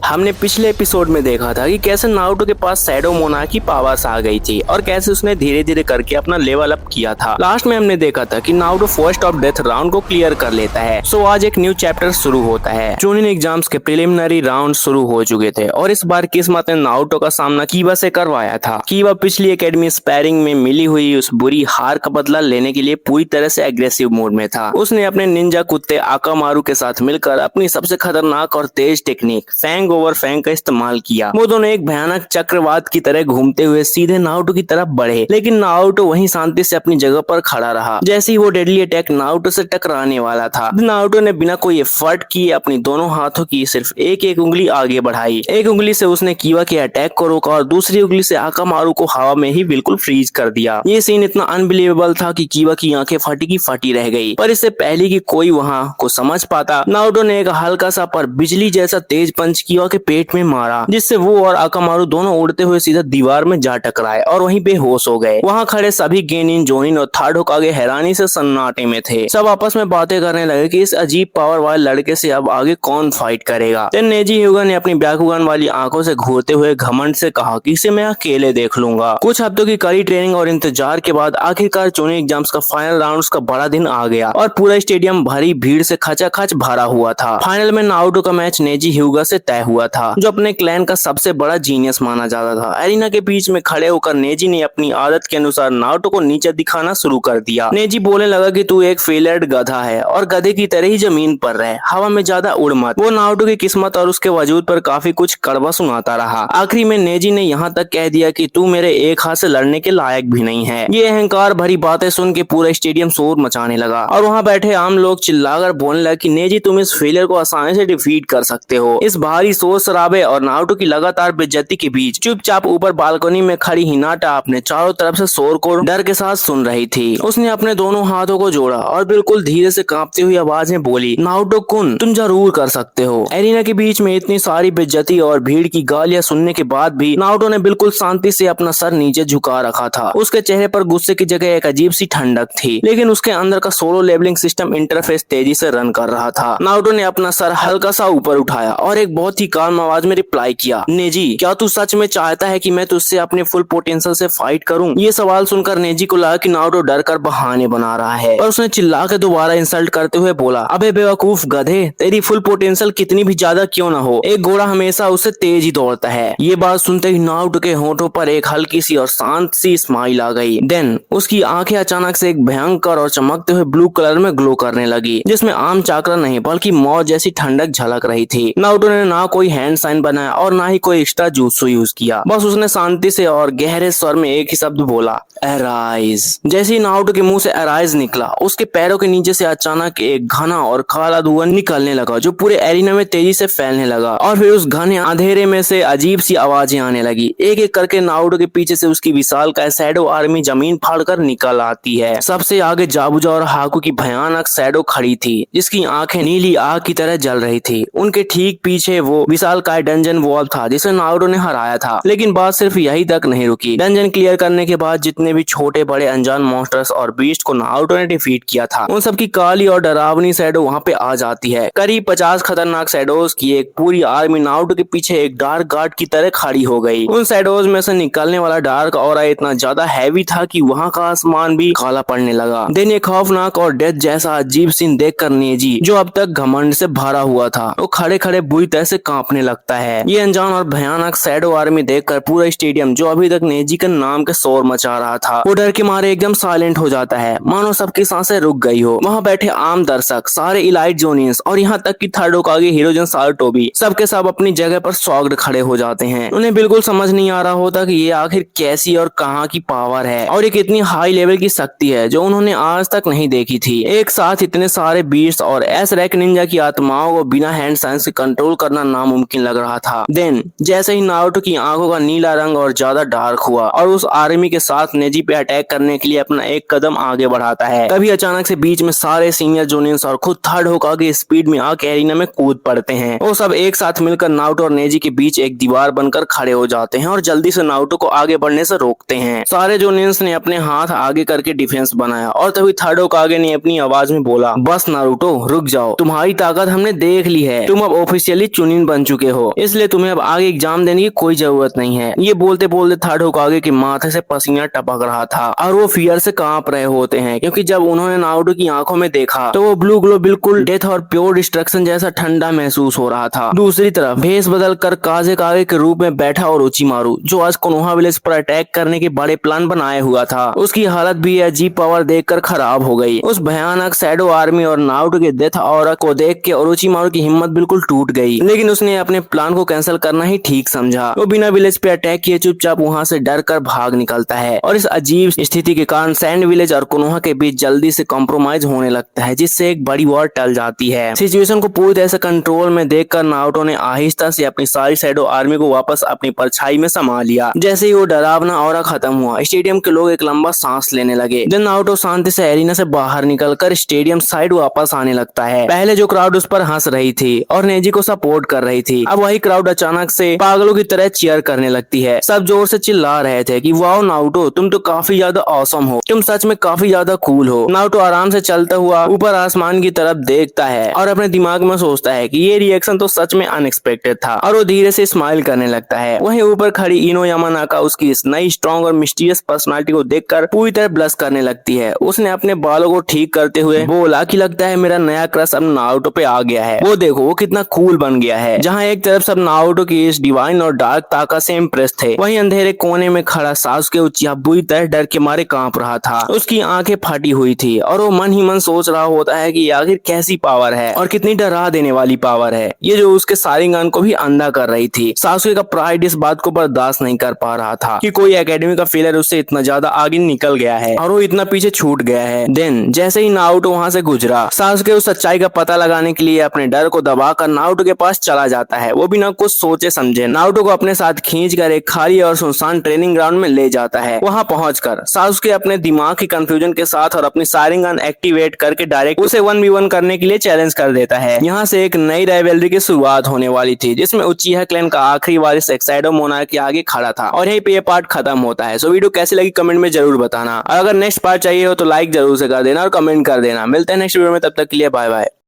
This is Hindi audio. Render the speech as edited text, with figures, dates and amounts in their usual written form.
हमने पिछले एपिसोड में देखा था कि कैसे नारुतो के पास शैडो मोनार्क की पावर्स आ गई थी और कैसे उसने धीरे धीरे करके अपना लेवल अप किया था। लास्ट में हमने देखा था कि Naruto first of death round को क्लियर कर लेता है। सो आज एक न्यू चैप्टर शुरू होता है। चूनिन एग्जाम्स के प्रिलिमिनरी राउंड शुरू हो चुके थे और इस बार किस्मत ने नारुतो का सामना कीवा से करवाया था। कीवा पिछली एकेडमी स्पैरिंग में मिली हुई उस बुरी हार का बदला लेने के लिए पूरी तरह से एग्रेसिव मोड में था। उसने अपने निंजा कुत्ते आकामारू के साथ मिलकर अपनी सबसे खतरनाक और तेज टेक्निक फैंग ओवर फैंग का इस्तेमाल किया। वो दोनों एक भयानक चक्रवात की तरह घूमते हुए सीधे नारुतो की तरफ बढ़े, लेकिन नारुतो वहीं शांति से अपनी जगह पर खड़ा रहा। जैसे ही वो डेडली अटैक नारुतो से टकराने वाला था, नारुतो ने बिना कोई एफर्ट किए अपनी दोनों हाथों की सिर्फ एक एक उंगली आगे बढ़ाई। एक उंगली से उसने कीवा के अटैक को रोका और दूसरी उंगली से आकामारू को हवा में ही बिल्कुल फ्रीज कर दिया। ये सीन इतना अनबिलीवेबल था कि कीवा की आंखें फटी की फटी रह गई। पर इससे पहले कि कोई वहां को समझ पाता, नारुतो ने एक हल्का सा पर बिजली जैसा तेज पंच कीवा के पेट में मारा, जिससे वो और आकामारू दोनों उड़ते हुए सीधा दीवार में जा टकराए और वहीं बेहोश हो गए। वहां खड़े सभी गेनिन, जोनिन और थर्ड होकागे हैरानी से सन्नाटे में थे। सब आपस में बातें करने लगे कि इस अजीब पावर वाले लड़के से अब आगे कौन फाइट करेगा। नेजी ह्यूगा ने अपनी ब्याकुगन वाली आंखों से घूरते हुए घमंड से कहा कि इसे मैं अकेले देख लूंगा। कुछ हफ्तों की कड़ी ट्रेनिंग और इंतजार के बाद आखिरकार चूनिन एग्जाम्स का फाइनल राउंड का बड़ा दिन आ गया और पूरा स्टेडियम भारी भीड़ से खचाखच भरा हुआ था। फाइनल में नारुतो का मैच नेजी ह्यूगा से तय हुआ था, जो अपने क्लैन का सबसे बड़ा जीनियस माना जाता था। एरिना के बीच में खड़े होकर नेजी ने अपनी आदत के अनुसार नारुतो को नीचे दिखाना शुरू कर दिया। नेजी बोलने लगा कि तू एक फेलियर्ड गधा है और गधे की तरह ही जमीन पर रह, हवा में ज्यादा उड़ मत। वो नारुतो की किस्मत और उसके वजूद पर काफी कुछ कड़वा सुनाता रहा। आखिरी में नेजी ने यहाँ तक कह दिया कि तू मेरे एक हाथ से लड़ने के लायक भी नहीं है। ये अहंकार भरी बातें सुन के पूरा स्टेडियम शोर मचाने लगा और वहाँ बैठे आम लोग चिल्लाकर बोलने लगे कि नेजी तुम इस फेलियर को आसानी से डिफीट कर सकते हो। इस भारी शोर शराबे और नारुतो की लगातार बेइज्जती के बीच चुपचाप ऊपर बालकनी में खड़ी हिनाटा अपने चारों तरफ से शोर को डर के साथ सुन रही थी। उसने अपने दोनों हाथों को जोड़ा और बिल्कुल धीरे से कांपती हुई आवाज में बोली, नारुतो कुन, तुम जरूर कर सकते हो। एरिना के बीच में इतनी सारी बेइज्जती और भीड़ की गालियां सुनने के बाद भी नारुतो ने बिल्कुल शांति से अपना सर नीचे झुका रखा था। उसके चेहरे पर गुस्से की जगह एक अजीब सी ठंडक थी, लेकिन उसके अंदर का सोलो लेवलिंग सिस्टम इंटरफेस तेजी से रन कर रहा था। नारुतो ने अपना सर हल्का सा ऊपर उठाया और एक बहुत ही काम आवाज में रिप्लाई किया, नेजी क्या तू सच में चाहता है कि मैं तुझसे अपने फुल पोटेंशियल से फाइट करूं? ये सवाल सुनकर नेजी को लगा कि नारुतो डर कर बहाने बना रहा है, और उसने चिल्ला के दोबारा इंसल्ट करते हुए बोला, अबे बेवकूफ गधे, तेरी फुल पोटेंशियल कितनी भी ज्यादा क्यों ना हो, एक घोड़ा हमेशा उससे तेज ही दौड़ता है। ये बात सुनते ही नारुतो के होठों पर एक हल्की सी और शांत सी स्माइल आ गई। देन उसकी आंखें अचानक से एक भयंकर और चमकते हुए ब्लू कलर में ग्लो करने लगी, जिसमें आम चाकरा नहीं बल्कि मौत जैसी ठंडक झलक रही थी। नारुतो ने ना कोई हैंड साइन बनाया और ना ही कोई एक्स्ट्रा jutsu यूज किया। बस उसने शांति से और गहरे स्वर में एक ही शब्द बोला, अराइज। जैसे ही नारुतो के मुंह से अराइज निकला, उसके पैरों के नीचे से अचानक एक घना और काला धुआं निकलने लगा, जो पूरे एरिना में तेजी से फैलने लगा। और फिर उस घने अंधेरे में से अजीब सी आवाजें आने लगी। एक एक करके नारुतो के पीछे से उसकी विशालकाय शैडो आर्मी जमीन फाड़कर निकल आती है। सबसे आगे जाबुजा और हाकू की भयानक शैडो खड़ी थी, जिसकी आंखें नीली आग की तरह जल रही थी। उनके ठीक पीछे वो विशालकाय डंजन वॉल था, जिसे नारुतो ने हराया था। लेकिन बात सिर्फ यही तक नहीं रुकी। डंजन क्लियर करने के बाद जितने भी छोटे बड़े अनजान मॉन्स्टर्स और बीस्ट को नारुतो ने डिफीट किया था, उन सबकी काली और डरावनी शैडो वहाँ पे आ जाती है। करीब 50 खतरनाक शैडोज की एक पूरी आर्मी नारुतो के पीछे एक डार्क गार्ड की तरह खड़ी हो गई। उन शैडोज में से निकलने वाला डार्क ऑरा इतना ज्यादा हैवी था कि वहाँ का आसमान भी काला पड़ने लगा। देन ये खौफनाक और डेथ जैसा अजीब सीन देखकर नेजी, जो अब तक घमंड से भरा हुआ था, वो खड़े खड़े बुरी तरह से कांपने लगता है। ये अनजान और भयानक शैडो आर्मी देखकर पूरा स्टेडियम, जो अभी तक नेजी के नाम के शोर मचा रहा था, वो डर के मारे एकदम साइलेंट हो जाता है, मानो सबकी सांसें रुक गई हो। वहाँ बैठे आम दर्शक, सारे इलाइट जोनियंस और यहाँ तक कि थर्ड होकागे हिरोजन सारुतो भी सबके सब अपनी जगह पर शॉक्ड खड़े हो जाते हैं। उन्हें बिल्कुल समझ नहीं आ रहा होता कि ये आखिर कैसी और कहाँ की पावर है और ये कितनी हाई लेवल की शक्ति है जो उन्होंने आज तक नहीं देखी थी। एक साथ इतने सारे बीस्ट और एस रैंक निंजा की आत्माओं को बिना हैंड साइंस के कंट्रोल करना नामुमकिन लग रहा था। देन जैसे ही नारुतो की आंखों का नीला रंग और ज्यादा डार्क हुआ और उस आर्मी के साथ नेजी पे अटैक करने के लिए अपना एक कदम आगे बढ़ाता है। तभी अचानक से बीच में सारे सीनियर जोनियंस और खुद थर्ड होकागे स्पीड में आके एरिना में कूद पड़ते हैं। वो सब एक साथ मिलकर नारुतो और नेजी के बीच एक दीवार बनकर खड़े हो जाते हैं और जल्दी से नारुतो को आगे बढ़ने से रोकते हैं। सारे जोनियंस ने अपने हाथ आगे करके डिफेंस बनाया और तभी थर्ड होकागे ने अपनी आवाज में बोला, बस नारुतो रुक जाओ, तुम्हारी ताकत हमने देख ली है, तुम अब ऑफिशियली चुनिन बन चुके हो, इसलिए तुम्हें अब आगे एग्जाम देने की कोई जरूरत नहीं है। ये बोलते बोलते थर्ड होकागे के माथे से पसीना टपक रहा था और वो फियर से कांप रहे होते हैं, क्योंकि जब उन्होंने नारुतो की आंखों में देखा तो वो ब्लू ग्लो बिल्कुल डेथ और प्योर डिस्ट्रक्शन जैसा ठंडा महसूस हो रहा था। दूसरी तरफ भेस बदल कर काजे के रूप में बैठा और उचिमारू, जो आज कोनोहा विलेज पर अटैक करने के बड़े प्लान बनाए हुआ था, उसकी हालत भी अजीब पावर देखकर खराब हो गई। उस भयानक शैडो आर्मी और नारुतो के डेथ ऑरा को देख के ओरोचिमारू की हिम्मत बिल्कुल टूट गई, लेकिन उसने अपने प्लान को कैंसिल करना ही ठीक समझा। वो बिना विलेज पे अटैक किए चुपचाप वहाँ से डर कर भाग निकलता है और इस अजीब स्थिति के कारण सैंड विलेज और कोनोहा के बीच जल्दी से कॉम्प्रोमाइज होने लगता है, जिससे एक बड़ी वॉर टल जाती है। सिचुएशन को पूरी तरह से कंट्रोल में देखकर नारुतो ने आहिस्ता से अपनी सारी शैडो आर्मी को वापस अपनी परछाई में समा लिया। जैसे ही वो डरावना ऑरा खत्म हुआ, स्टेडियम के लोग एक लंबा सांस लेने लगे। जब नारुतो शांति से एरिना से बाहर निकलकर स्टेडियम साइड वापस आने लगता है। पहले जो क्राउड उस पर हंस रही थी और नेजी को सपोर्ट कर रही थी, अब वही क्राउड अचानक से पागलों की तरह चीयर करने लगती है। सब जोर से चिल्ला रहे थे कि वाओ नारुतो, तुम तो काफी ज्यादा ऑसम हो, तुम सच में काफी ज्यादा कूल हो। नारुतो आराम से चलता हुआ ऊपर आसमान की तरफ देखता है और अपने दिमाग में सोचता है कि ये रिएक्शन तो सच में अनएक्सपेक्टेड था, और वो धीरे से स्माइल करने लगता है। वहीं ऊपर खड़ी इनो यामानाका उसकी इस नई स्ट्रॉन्ग और मिस्टीरियस पर्सनालिटी को देखकर पूरी तरह ब्लश करने लगती है। उसने अपने बालों को ठीक करते हुए बोला कि लगता है मेरा नया क्रश अब नारुतो पे आ गया है, वो देखो वो कितना कूल बन गया है। जहाँ एक तरफ सब नारुतो की इस डिवाइन और डार्क ताकत से इम्प्रेस थे, वहीं अंधेरे कोने में खड़ा सासुके उचिहा बुरी तरह डर के मारे कांप रहा था। उसकी आंखें फटी हुई थी और वो मन ही मन सोच रहा होता है कि आखिर कैसी पावर है और कितनी डरा देने वाली पावर है ये, जो उसके शारिंगन को भी अंधा कर रही थी। सासुके का प्राइड इस बात को बर्दाश्त नहीं कर पा रहा था कि कोई एकेडमी का फेलर उससे इतना ज्यादा आगे निकल गया है और वो इतना पीछे छूट गया है। देन जैसे ही नारुतो वहाँ से गुजरा, सासुके उस सच्चाई का पता लगाने के लिए अपने डर को दबाकर नारुतो के पास चला जाता है। वो बिना कुछ सोचे समझे नारुतो को अपने साथ खींचकर एक खाली और सुनसान ट्रेनिंग ग्राउंड में ले जाता है। वहाँ पहुंचकर सासुके अपने दिमाग की कंफ्यूजन के साथ और अपनी शारिंगन एक्टिवेट करके डायरेक्ट उसे 1v1 करने के लिए चैलेंज कर देता है। यहाँ से एक नई राइवलरी की शुरुआत होने वाली थी, जिसमें उचिहा क्लैन का आखिरी वारिस शैडो मोनार्क के आगे खड़ा था, और यहीं पे ये पार्ट खत्म होता है। सो वीडियो कैसी लगी कमेंट में जरूर बताना, और अगर नेक्स्ट पार्ट चाहिए हो तो लाइक जरूर से कर देना और कमेंट कर देना। मिलते हैं नेक्स्ट वीडियो में, तब तक के लिए बाय बाय।